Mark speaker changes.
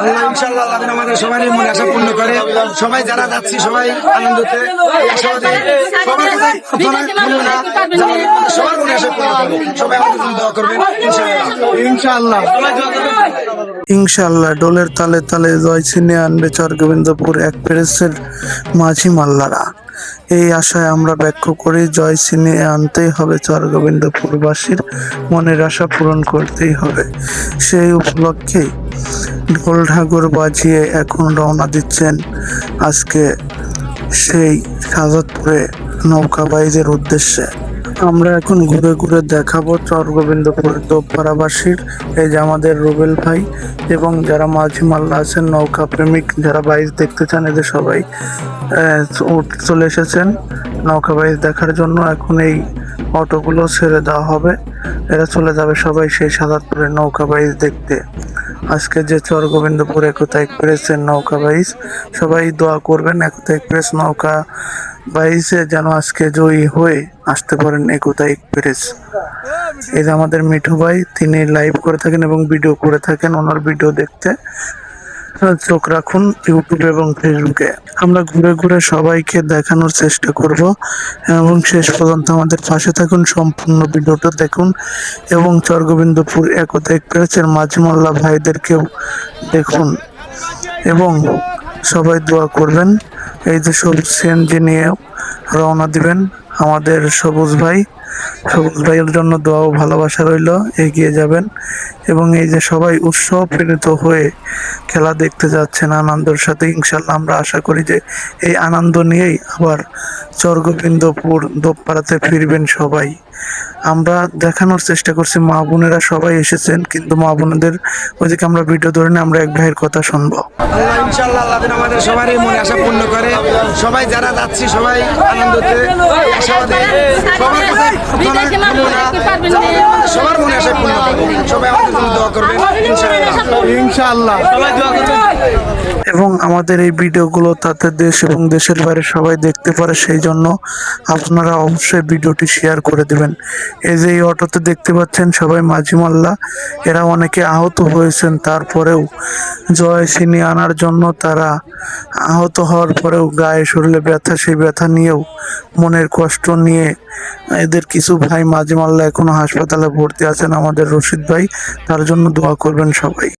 Speaker 1: আল্লাহ ইনশাআল্লাহ আল্লাহ যেন আমাদের সবারই মনে আশা পূর্ণ করে। সবাই যারা যাচ্ছি সবাই আনন্দতে আশাবাদী, সবার কাছে প্রার্থনা কামনা যেন সবার মনে আশা পূর্ণ করে। সবাই আমাদের জন্য দোয়া করবেন ইনশাআল্লাহ।
Speaker 2: ইনশাআল্লাহ ডোলের তালে তালে জয় ছিনিয়ে আনবে চরগোবিন্দপুর এক প্রেসের মাঝি মাল্লারা। এই আশায় আমরা ব্যাখ্য করি, জয় ছিনিয়ে আনতেই হবে, চরগোবিন্দপুরবাসীর মনের আশা পূরণ করতেই হবে। সেই উপলক্ষেই ঢোল ঢাকুর বাজিয়ে এখন রওনা দিচ্ছেন আজকে সেই শাহজাদপুরে নৌকাবাইদের উদ্দেশ্যে। আমরা এখন ঘুরে ঘুরে দেখাবো চরগোবিন্দপুর দোপাড়াবাসীর, এই যে আমাদের রুবেল ভাই এবং যারা মাঝি মাল্লা আছেন, নৌকা প্রেমিক যারা বাইচ দেখতে চান, এদের সবাই চলে এসেছেন নৌকা বাইচ দেখার জন্য। এখন এই অটোগুলো ছেড়ে দেওয়া হবে, এরা চলে যাবে সবাই সেই শাহজাদপুরের নৌকা বাইচ দেখতে। আজকে যে চরগোবিন্দপুর একতা এক্সপ্রেসের নৌকা বাইচ, সবাই দোয়া করবেন একতা এক্সপ্রেস নৌকা বাইচে যেন আজকে জয়ী হয়ে আসতে পারেন একতা এক্সপ্রেস। এই যে আমাদের মিঠু ভাই, তিনি লাইভ করে থাকেন এবং ভিডিও করে থাকেন। ওনার ভিডিও দেখতে চোখ রাখুন ইউটিউবে এবং ফেসবুকে। আমরা ঘুরে ঘুরে সবাইকে দেখানোর চেষ্টা করব এবং শেষ পর্যন্ত আমাদের পাশে থাকুন, সম্পূর্ণ ভিডিওটা দেখুন এবং চরগোবিন্দপুর একতা এক্সপ্রেসের মাঝি মাল্লা ভাইদেরকেও দেখুন এবং সবাই দোয়া করবেন। এই যে সবুজ সিএনজি নিয়ে রওনা দিবেন আমাদের সবুজ ভাইয়ের জন্য দোয়া ও ভালোবাসা রইল, এগিয়ে যাবেন। এবং এই যে সবাই উৎসব প্রেরিত হয়ে খেলা দেখতে যাচ্ছেন আনন্দের সাথে, ইনশাল্লাহ আমরা আশা করি যে এই আনন্দ নিয়েই আবার চরগোবিন্দপুর দোপাড়াতে ফিরবেন সবাই। আমরা দেখানোর চেষ্টা করছি, মা বোনেরা সবাই এসেছেন, কিন্তু মা বোনদের ওইদিকে আমরা ভিডিও ধরে নিয়ে আমরা এক ভাইয়ের কথা শুনবো।
Speaker 1: আল্লাহ ইনশাআল্লাহ আল্লাহ যেন আমাদের সবারই মনে আশা পূর্ণ করে। সবাই যারা যাচ্ছি সবাই আনন্দতে আশাবাদী, সবার কাছে প্রার্থনা কামনা যেন সবার মনে আশা পূর্ণ করে। সবাই আমাদের জন্য দোয়া করবেন ইনশাআল্লাহ। সবাই দোয়া করবেন
Speaker 2: এবং আমাদের এই ভিডিওগুলো তাতে দেশ এবং দেশের বাইরে সবাই দেখতে পারে, সেই জন্য আপনারা অবশ্যই ভিডিওটি শেয়ার করে দিবেন। এই যে এই অটোতে দেখতে পাচ্ছেন সবাই মাঝি মাল্লা, এরা অনেকে আহত হয়েছেন, তারপরেও জয় ছিনিয়ে আনার জন্য তারা আহত হওয়ার পরেও গায়ে শরীরে ব্যথা, সেই ব্যথা নিয়েও মনের কষ্ট নিয়ে এদের কিছু ভাই মাঝি মাল্লা এখনো হাসপাতালে ভর্তি আছেন। আমাদের রশিদ ভাই, তার জন্য দোয়া করবেন সবাই।